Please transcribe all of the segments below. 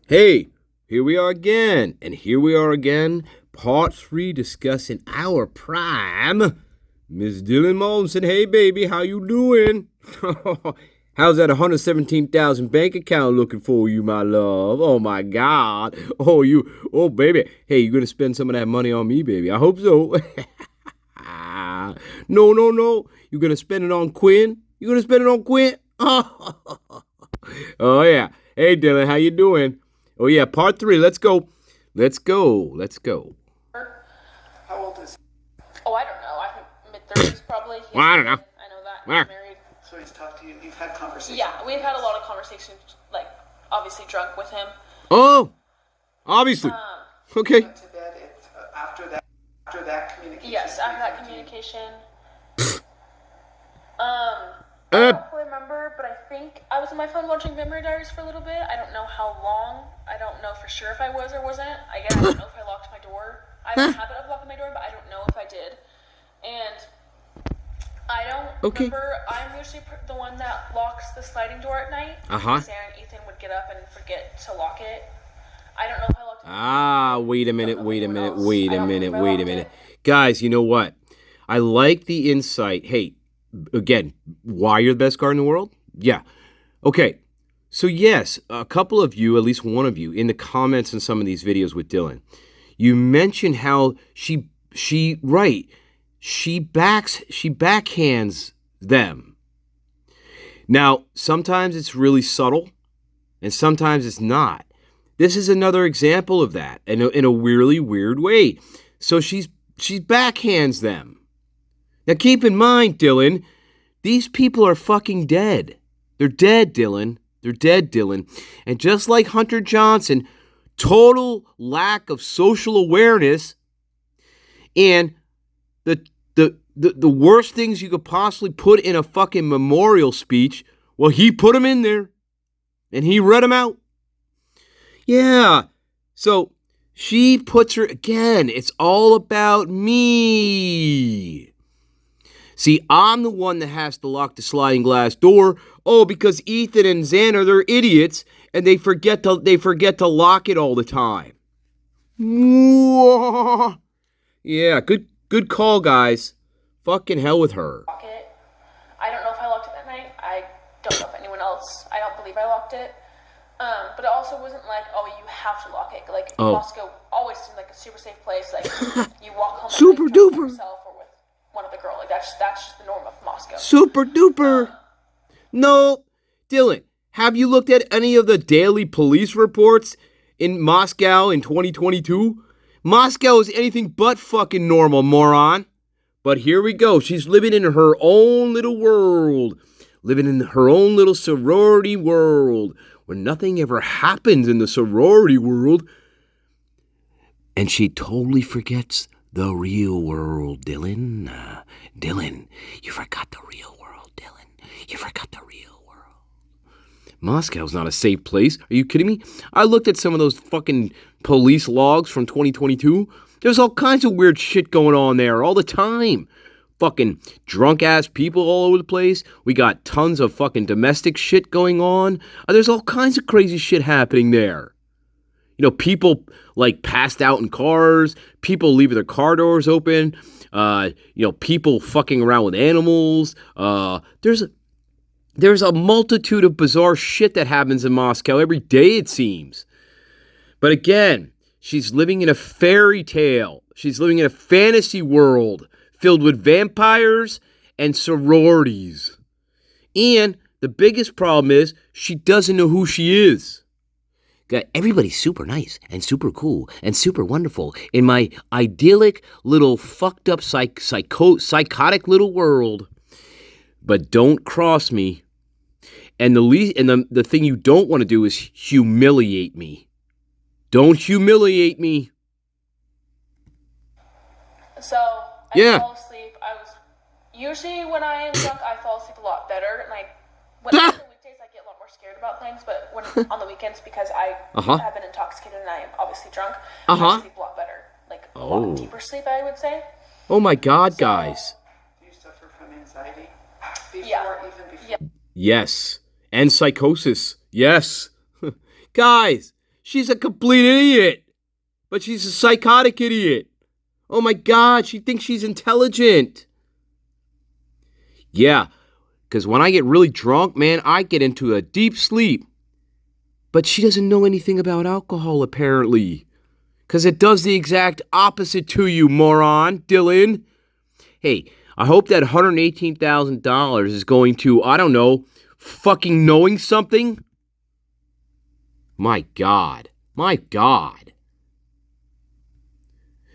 Hey, here we are again, and here we are again, part 3, discussing our prime. Miss Dylan Mortensen, hey baby, how you doing? How's that 117,000 bank account looking for you, my love? Oh my God. Oh baby. Hey, you gonna spend some of that money on me, baby? I hope so. No. You gonna spend it on Quinn? You gonna spend it on Quinn? Oh yeah. Hey Dylan, how you doing? Oh yeah, part 3. Let's go. Let's go. How old is he? Oh, I don't know. I think mid-30s probably. Well, I don't know. I know that. Where? He's married. So he's talked to you. You've had conversations. Yeah, we've had a lot of conversations, like obviously drunk with him. Oh, obviously. Okay. Went to bed after that communication. Yes, after that communication. I don't fully remember, but I think I was on my phone watching Memory Diaries for a little bit. I don't know how long. I don't know for sure if I was or wasn't. I guess I don't know if I locked my door. I have a habit of locking my door, but I don't know if I did. And I don't remember. I'm usually the one that locks the sliding door at night. Sarah and Ethan would get up and forget to lock it. I don't know if I locked it. Wait a minute. Guys, you know what? I like the insight. Hey, again, why you're the best guard in the world? Yeah. Okay. So yes, a couple of you, at least one of you, in the comments in some of these videos with Dylan, you mentioned how she backhands them. Now, sometimes it's really subtle, and sometimes it's not. This is another example of that in a really weird way. So she backhands them. Now keep in mind, Dylan, these people are fucking dead. They're dead, Dylan. They're dead, Dylan. And just like Hunter Johnson, total lack of social awareness and the worst things you could possibly put in a fucking memorial speech, well, he put them in there. And he read them out. Yeah. So she puts her, again, it's all about me. See, I'm the one that has to lock the sliding glass door. Oh, because Ethan and Xander, they're idiots, and they forget to lock it all the time. Yeah, good call, guys. Fucking hell with her. Lock it. I don't know if I locked it that night. I don't know if anyone else. I don't believe I locked it. But it also wasn't like, oh, you have to lock it. Like Moscow always seemed like a super safe place. Like you walk home super duper. Yourself or with one other girl. Like that's just the norm of Moscow. Super duper. No, Dylan, have you looked at any of the daily police reports in Moscow in 2022? Moscow is anything but fucking normal, moron. But here we go. She's living in her own little world. Living in her own little sorority world where nothing ever happens in the sorority world. And she totally forgets the real world, Dylan. Dylan, you forgot the real world, Dylan. You forgot the real world. Moscow's not a safe place. Are you kidding me? I looked at some of those fucking police logs from 2022. There's all kinds of weird shit going on there all the time. Fucking drunk-ass people all over the place. We got tons of fucking domestic shit going on. There's all kinds of crazy shit happening there. You know, people like passed out in cars. People leaving their car doors open. People fucking around with animals. There's a multitude of bizarre shit that happens in Moscow every day, it seems. But again, she's living in a fairy tale. She's living in a fantasy world filled with vampires and sororities. And the biggest problem is she doesn't know who she is. Everybody's super nice and super cool and super wonderful in my idyllic little fucked up psychotic little world. But don't cross me. And the thing you don't want to do is humiliate me. Don't humiliate me. So I fall asleep. Usually when I am drunk, I fall asleep a lot better. And when on the weekdays, I get a lot more scared about things. But when on the weekends, because I have been intoxicated and I am obviously drunk, I sleep a lot better. Like a lot deeper sleep, I would say. Oh my God, guys. Do you suffer from anxiety? Even before? Yes. And psychosis. Yes. Guys, She's a complete idiot. But she's a psychotic idiot. Oh my God, she thinks she's intelligent. Yeah, because when I get really drunk, man, I get into a deep sleep. But she doesn't know anything about alcohol, apparently. Because it does the exact opposite to you, moron, Dylan. Hey, I hope that $118,000 is going to, I don't know, fucking knowing something. My God. My God.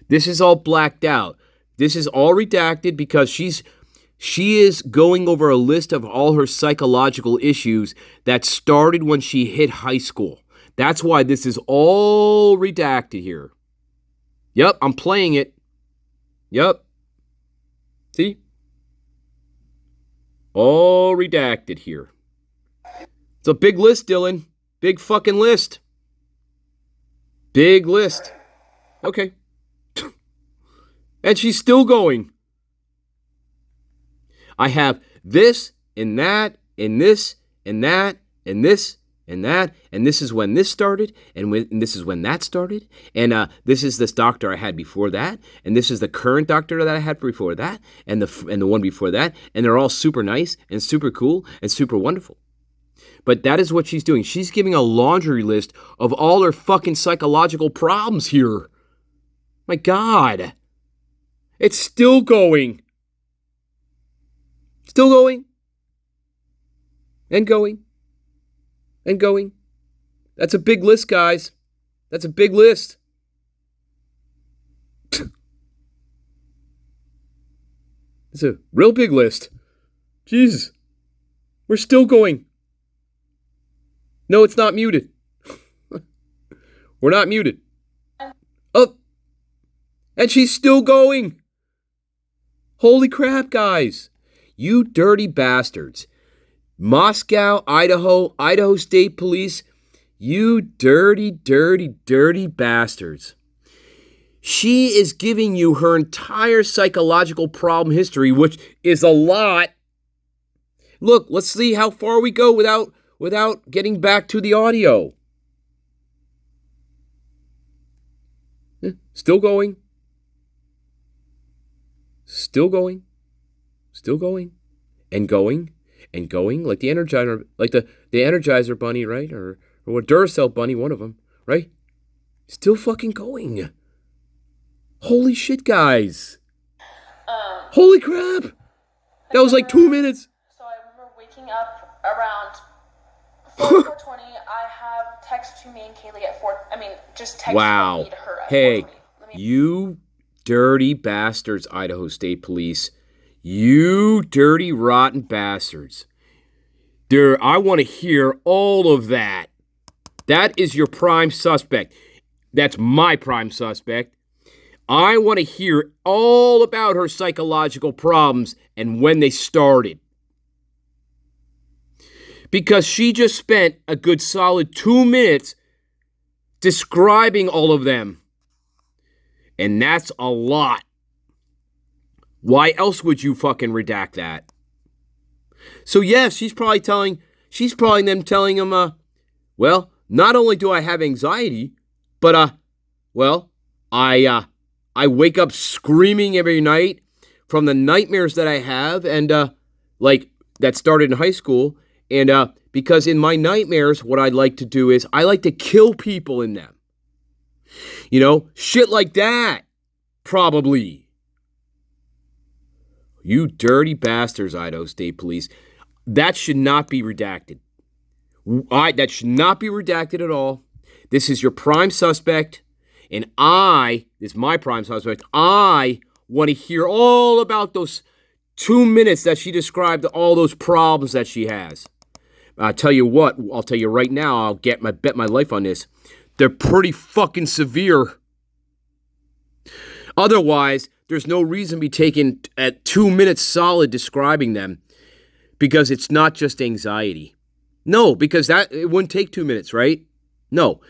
This is all blacked out. This is all redacted because she is going over a list of all her psychological issues that started when she hit high school. That's why this is all redacted here. Yep, I'm playing it. Yep. See? All redacted here. It's a big list, Dylan. Big fucking list. Big list. Okay. And she's still going. I have this and that and this and that and this and that, and this is when this started, and this is when that started, and this is this doctor I had before that, and this is the current doctor that I had before that, and the one before that, and they're all super nice and super cool and super wonderful. But that is what she's doing. She's giving a laundry list of all her fucking psychological problems here. My God. It's still going. Still going. And going. And going. That's a big list, guys. That's a big list. It's a real big list. Jesus. We're still going. No, it's not muted. We're not muted. Oh. And she's still going. Holy crap, guys. You dirty bastards. Moscow, Idaho State Police, you dirty, dirty, dirty bastards. She is giving you her entire psychological problem history, which is a lot. Look, let's see how far we go without getting back to the audio. Still going. Still going. Still going. And going. And going, like the Energizer, the Energizer bunny, right? Or a Duracell bunny, one of them, right? Still fucking going. Holy shit, guys. Holy crap. That was like 2 minutes. So I remember waking up around 4:20. I have text to me and Kaylee at 4. I mean, just text wow. me to her at Hey, 4:20. you dirty bastards, Idaho State Police. You dirty, rotten bastards. I want to hear all of that. That is your prime suspect. That's my prime suspect. I want to hear all about her psychological problems and when they started. Because she just spent a good solid 2 minutes describing all of them. And that's a lot. Why else would you fucking redact that? So yes, she's probably telling him, well, not only do I have anxiety, but I wake up screaming every night from the nightmares that I have, and that started in high school, and because in my nightmares, what I'd like to do is I like to kill people in them. You know, shit like that, probably. You dirty bastards, Idaho State Police. That should not be redacted. That should not be redacted at all. This is your prime suspect, and this is my prime suspect. I want to hear all about those 2 minutes that she described all those problems that she has. I'll tell you what, I'll tell you right now, I'll bet my life on this. They're pretty fucking severe. Otherwise, there's no reason to be taken at 2 minutes solid describing them, because it's not just anxiety. No, because it wouldn't take 2 minutes, right? No,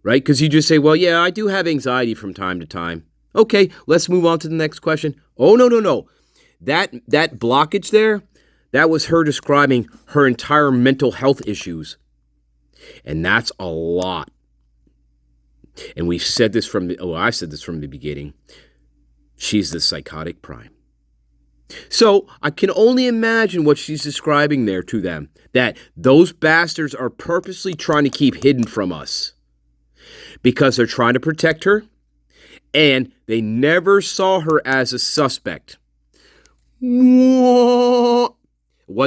right? Because you just say, well, yeah, I do have anxiety from time to time. Okay, let's move on to the next question. Oh, no. That blockage there, that was her describing her entire mental health issues. And that's a lot. And we've said this I've said this from the beginning. She's the psychotic prime. So I can only imagine what she's describing there to them, that those bastards are purposely trying to keep hidden from us because they're trying to protect her, and they never saw her as a suspect. Once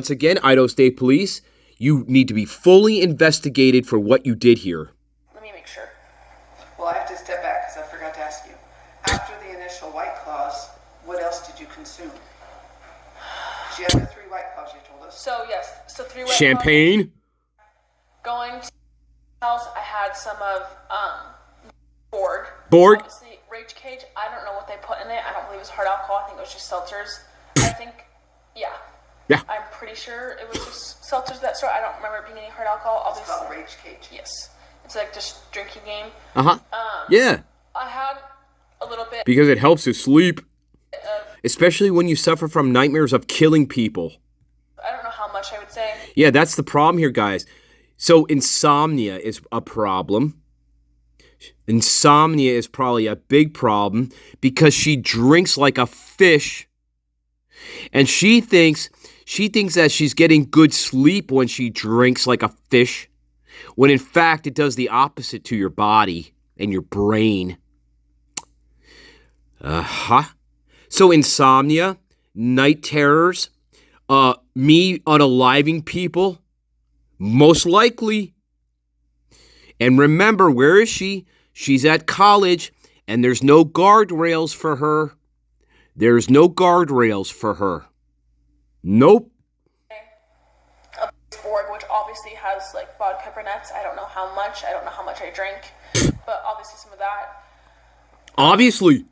again, Idaho State Police, you need to be fully investigated for what you did here. Let me make sure. Well, I have to step back because I forgot to ask you. After the initial White Claws, what else did you consume? You had the 3 White Claws you told us. So yes, 3 White Champagne? Claws. Going to the house, I had some of Borg. Borg? Obviously, Rage Cage. I don't know what they put in it. I don't believe it was hard alcohol. I think it was just seltzers. I think, yeah. Yeah. I'm pretty sure it was just seltzers that store. I don't remember it being any hard alcohol. It's Obviously. called Rage Cage. Yes. It's like just drinking game. Uh-huh. Yeah. I had a little bit Because it helps you sleep. of, Especially when you suffer from nightmares of killing people. I don't know how much I would say. Yeah, that's the problem here, guys. So insomnia is a problem. Insomnia is probably a big problem because she drinks like a fish. And she thinks that she's getting good sleep when she drinks like a fish, when in fact it does the opposite to your body and your brain. So insomnia, night terrors, me unaliving people, most likely. And remember, where is she? She's at college, and there's no guardrails for her. There's no guardrails for her. Nope. A Borg, which obviously has like vodka brunettes. I don't know how much. I don't know how much I drink, but obviously some of that. Obviously.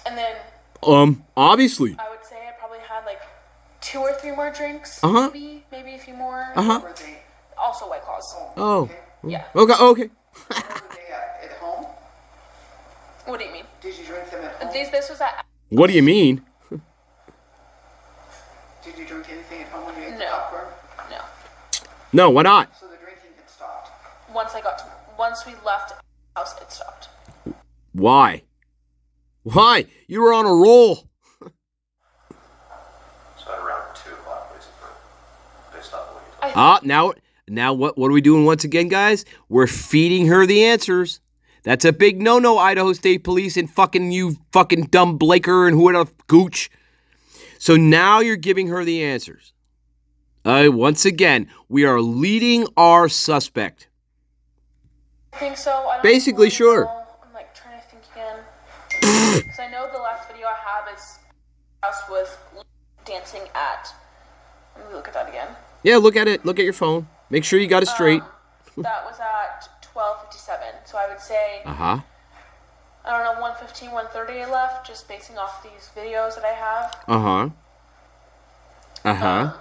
And then Obviously. I would say I probably had like 2 or 3 more drinks. Uh-huh. Maybe a few more. Uh-huh. Were they, Also White Claws. Oh. Yeah. Okay. were they at home? What do you mean? Did you drink them at home? This was at. What do you mean? Did you drink anything at home when you ate the No. popcorn? No. No, why not? So the drinking had stopped. Once we left the house, it stopped. Why? Why? You were on a roll. So at around 2 o'clock, basically, based on what you told me. Now what are we doing once again, guys? We're feeding her the answers. That's a big no-no, Idaho State Police, and fucking you fucking dumb Blaker and whoever gooch. So now you're giving her the answers. Once again, we are leading our suspect. I think so. I don't Basically, really sure. know. I'm like trying to think again. Because I know the last video I have is us was dancing at. Let me look at that again. Yeah, look at it. Look at your phone. Make sure you got it straight. That was at 12:57. So I would say Uh-huh. I don't know 1:15, 1:30 I left, just basing off these videos that I have. Uh-huh. Uh-huh.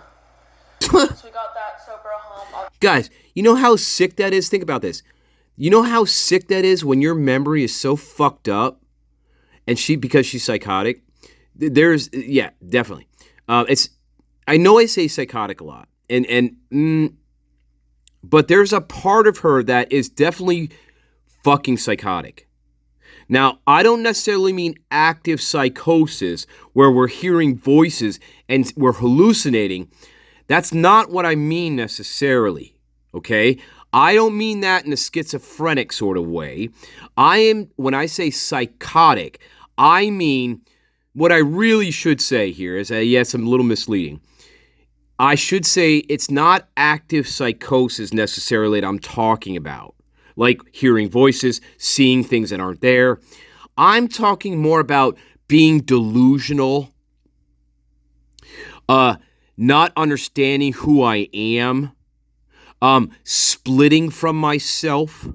So we got that sober home. Guys, you know how sick that is? Think about this. You know how sick that is when your memory is so fucked up, and because she's psychotic. Yeah, definitely. I know I say psychotic a lot, but there's a part of her that is definitely fucking psychotic. Now, I don't necessarily mean active psychosis where we're hearing voices and we're hallucinating. That's not what I mean necessarily, okay? I don't mean that in a schizophrenic sort of way. When I say psychotic, I mean, what I really should say here is, yes, I'm a little misleading. I should say it's not active psychosis necessarily that I'm talking about, like hearing voices, seeing things that aren't there. I'm talking more about being delusional, not understanding who I am, splitting from myself,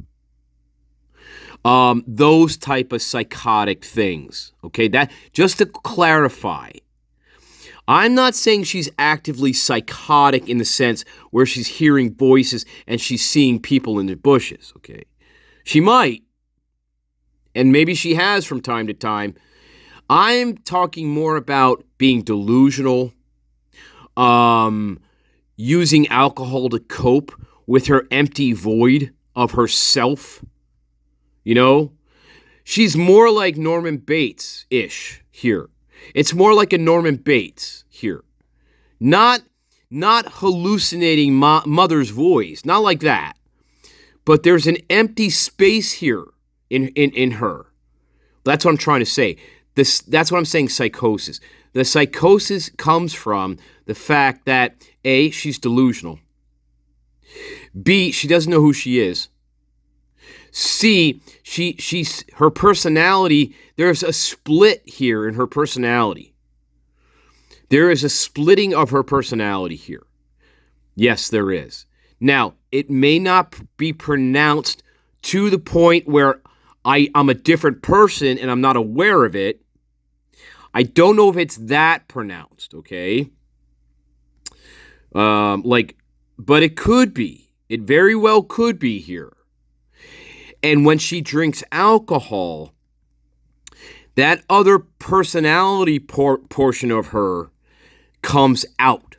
those type of psychotic things. Okay, that just to clarify. I'm not saying she's actively psychotic in the sense where she's hearing voices and she's seeing people in the bushes, okay? She might, and maybe she has from time to time. I'm talking more about being delusional, using alcohol to cope with her empty void of herself, You know? She's more like Norman Bates-ish here. It's more like a Norman Bates here. Not hallucinating mother's voice. Not like that. But there's an empty space here in her. That's what I'm trying to say. That's what I'm saying, psychosis. The psychosis comes from the fact that A, she's delusional. B, she doesn't know who she is. C, she's her personality, there's a split here in her personality. There is a splitting of her personality here. Yes, there is. Now, it may not be pronounced to the point where I'm a different person and I'm not aware of it. I don't know if it's that pronounced, okay? But it could be. It very well could be here. And when she drinks alcohol, that other personality portion of her comes out.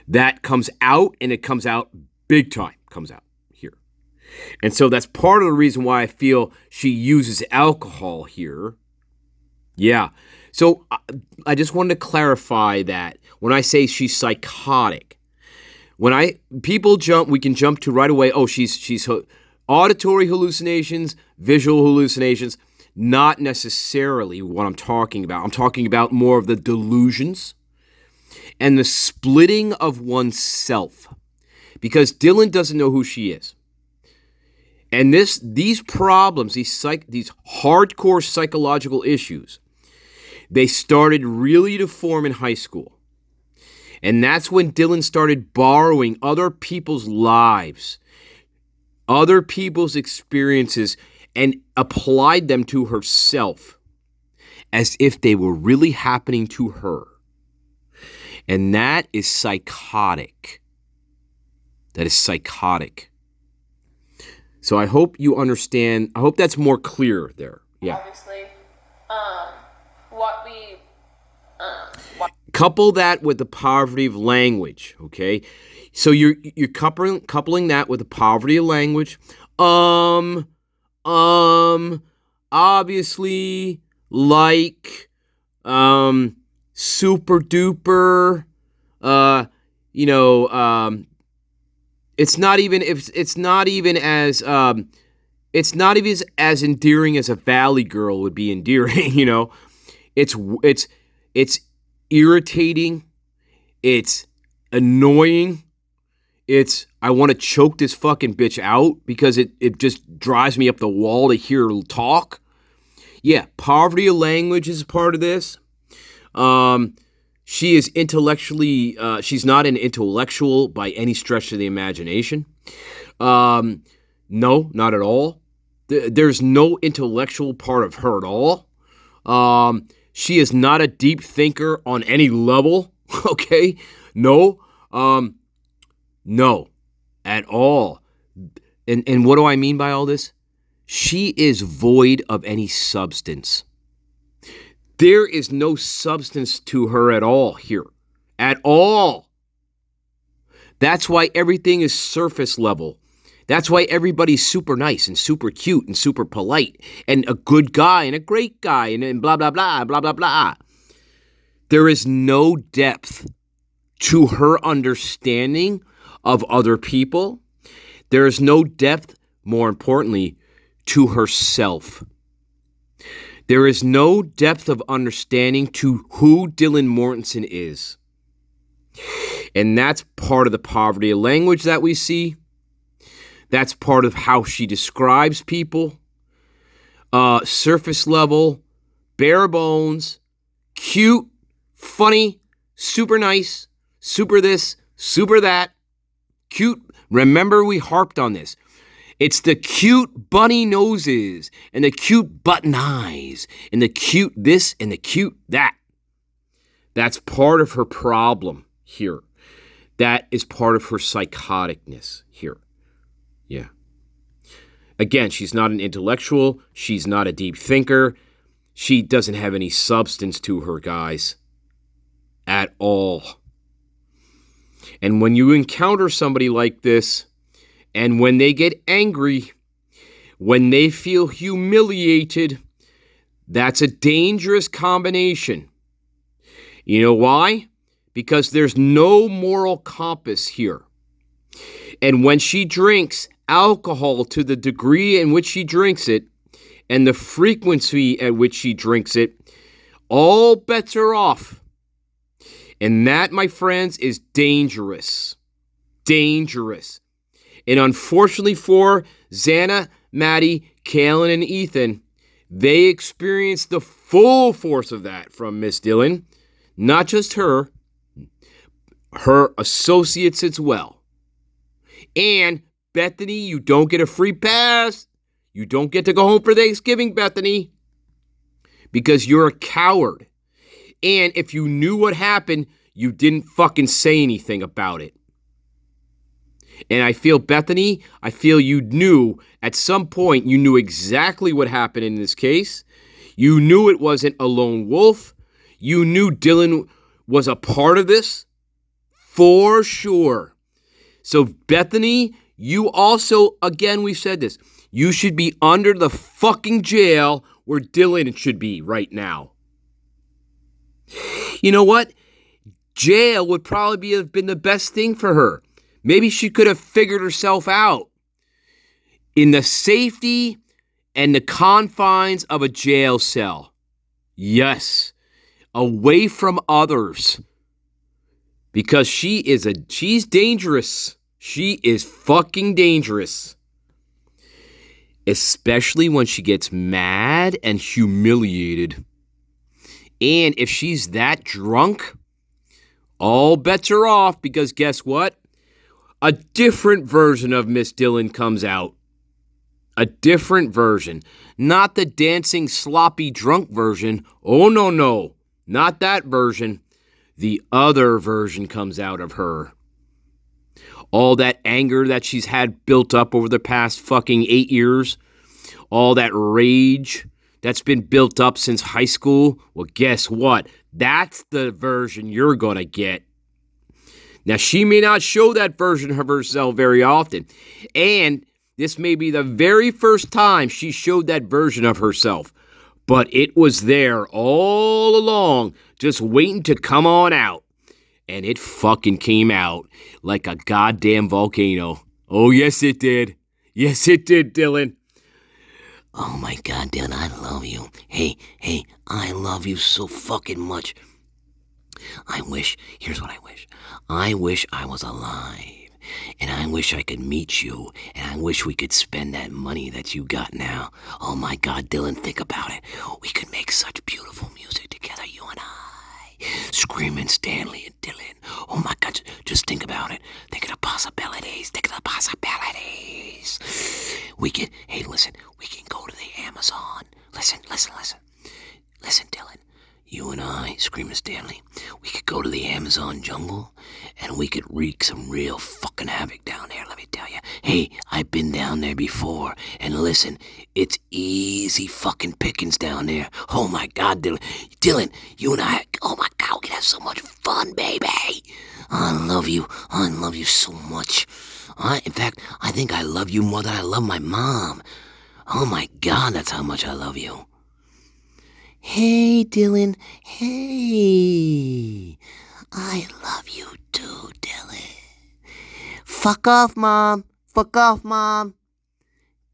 That comes out, and it comes out big time, comes out here. And so that's part of the reason why I feel she uses alcohol here. Yeah. So I just wanted to clarify that when I say she's psychotic, when people jump, we can jump to right away, oh, she's auditory hallucinations, visual hallucinations, not necessarily what I'm talking about. I'm talking about more of the delusions and the splitting of oneself. Because Dylan doesn't know who she is. And these problems, these hardcore psychological issues, they started really to form in high school. And that's when Dylan started borrowing other people's lives, other people's experiences, and applied them to herself as if they were really happening to her. And that is psychotic. That is psychotic. So I hope you understand. I hope that's more clear there. Yeah. Obviously, couple that with the poverty of language, okay? So you're coupling that with the poverty of language. Obviously, like, super duper, it's not even as endearing as a valley girl would be endearing, you know. It's irritating, it's annoying, I want to choke this fucking bitch out because it just drives me up the wall to hear her talk. Yeah, poverty of language is a part of this. She is intellectually, she's not an intellectual by any stretch of the imagination. No, not at all. There's no intellectual part of her at all. She is not a deep thinker on any level, okay? No, no, at all. And what do I mean by all this? She is void of any substance. There is no substance to her at all here. At all. That's why everything is surface level. That's why everybody's super nice and super cute and super polite and a good guy and a great guy and blah, blah, blah, blah, blah, blah. There is no depth to her understanding of other people. There is no depth, more importantly, to herself. There is no depth of understanding to who Dylan Mortensen is. And that's part of the poverty of language that we see. That's part of how she describes people. Surface level, bare bones, cute, funny, super nice, super this, super that. Cute. Remember, we harped on this. It's the cute bunny noses and the cute button eyes and the cute this and the cute that. That's part of her problem here. That is part of her psychoticness here. Yeah. Again, she's not an intellectual. She's not a deep thinker. She doesn't have any substance to her, guys. At all. And when you encounter somebody like this, and when they get angry, when they feel humiliated, that's a dangerous combination. You know why? Because there's no moral compass here. And when she drinks alcohol to the degree in which she drinks it and the frequency at which she drinks it, all bets are off. And that, my friends, is dangerous. Dangerous. And unfortunately for Xana, Maddie, Kaylin, and Ethan, they experienced the full force of that from Miss Dylan. Not just her associates as well. And Bethany, you don't get a free pass. You don't get to go home for Thanksgiving, Bethany, because you're a coward. And if you knew what happened, you didn't fucking say anything about it. And I feel, Bethany, I feel you knew at some point, you knew exactly what happened in this case. You knew it wasn't a lone wolf. You knew Dylan was a part of this for sure. So Bethany, you also, again, we've said this, you should be under the fucking jail where Dylan should be right now. You know what? Jail would probably have been the best thing for her. Maybe she could have figured herself out in the safety and the confines of a jail cell. Yes, away from others. Because she's dangerous. She is fucking dangerous. Especially when she gets mad and humiliated. And if she's that drunk, all bets are off, because guess what? A different version of Miss Dylan comes out. A different version. Not the dancing, sloppy, drunk version. Oh, no. Not that version. The other version comes out of her. All that anger that she's had built up over the past fucking 8 years. All that rage that's been built up since high school. Well, guess what? That's the version you're going to get. Now, she may not show that version of herself very often. And this may be the very first time she showed that version of herself. But it was there all along, just waiting to come on out. And it fucking came out like a goddamn volcano. Oh, yes, it did. Yes, it did, Dylan. Oh, my God, Dylan, I love you. Hey, I love you so fucking much. Here's what I wish. I wish I was alive. And I wish I could meet you. And I wish we could spend that money that you got now. Oh my God, Dylan, think about it. We could make such beautiful music together, you and I. Screaming Stanley and Dylan. Oh my God, just think about it. Think of the possibilities. We can, hey, listen, we can go to the Amazon. Listen, Dylan. You and I, Screaming Stanley, we could go to the Amazon jungle and we could wreak some real fucking havoc down there, let me tell you. Hey, I've been down there before, and listen, it's easy fucking pickings down there. Oh my God, Dylan, you and I, oh my God, we can have so much fun, baby. I love you so much. In fact, I think I love you more than I love my mom. Oh my God, that's how much I love you. Hey, Dylan. Hey. I love you too, Dylan. Fuck off, Mom.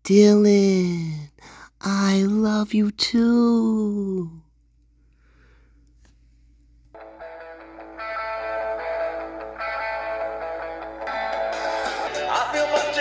Dylan, I love you too. I feel my